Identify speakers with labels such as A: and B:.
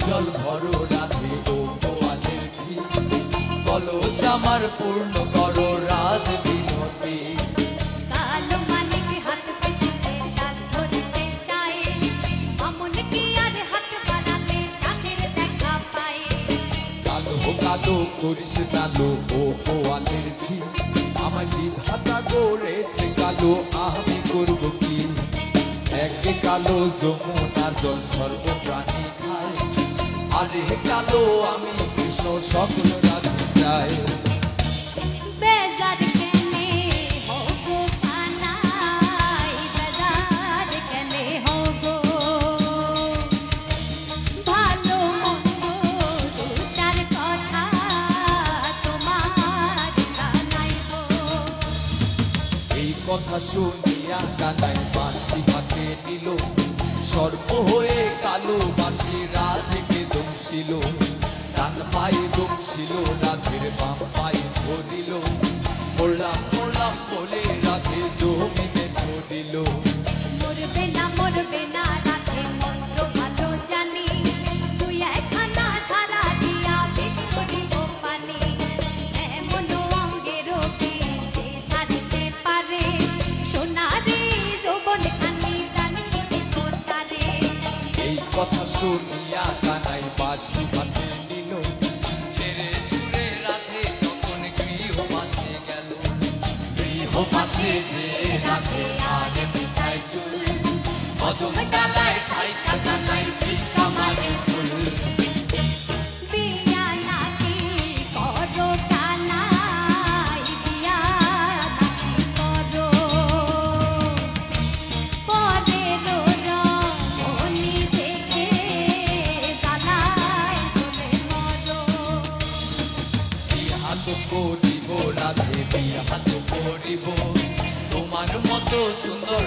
A: জল ভরো রাধে ও গোয়ালের ঝি, কলস আমার পূর্ণ করো রাধ বিনোদী।
B: কালো মানিক হাত পেতেছে চাঁদ ধরতে চায়, এমন কি আর হাত বাড়ালে চাঁদের দেখা পায়।
A: কালো কালো করিস কালো ও গোয়ালের ঝি, আমার বিধাতা করেছে কালো, আমি করব কি? একে কালো যমুনার জল সর্বপ্রাণী খায়, আরে কালো আমি কৃষ্ণ সকল রাধে চাই।
B: বেজার কেনে হগো কানাই, বেজার কেনে হগো, ভালো মন্দ দু চার কথা তোমার জানাই গো।
A: এই কথা শুনিয়া কানাই বাঁশি হাতে নিল, সর্প হয়ে কালো বাঁশি রাধেকে দংশিল। ডান পায়ে দংশিল রাধের বাম পায়ে ধরিল, মোরলাম মোরলাম বলে রাধে জমিতে ধরিল।
B: মরবে না রাধে মন্ত্র ভালো জানি, তুই একখানা ছাড়া দিয়া বেশ করিব পানি। এমন অঙ্গের কি যে ছাড়তে পারে, সোনারে যৌবন খানি প্রাণ কেটে তারে।
A: এই কথা শুনিয়া কানাই বাঁশি হাতে নিল, ছেড়ে ছুড়ে রাধে তখন গৃহবাসে গেল। গৃহবাসে যে রাধে আর পিছায় চুল, কদম ডালায় ঠাই থাকা নাই ভিক্ষা মারে ফুল।
B: বিয়া নাকি করো কানাই, বিয়া নাকি করো, পরের রমণী দেখে জ্বালায় জ্বলে মরো।
A: বিহাত করিব রাধে বিহাত করিব, তোমার মতো সুন্দর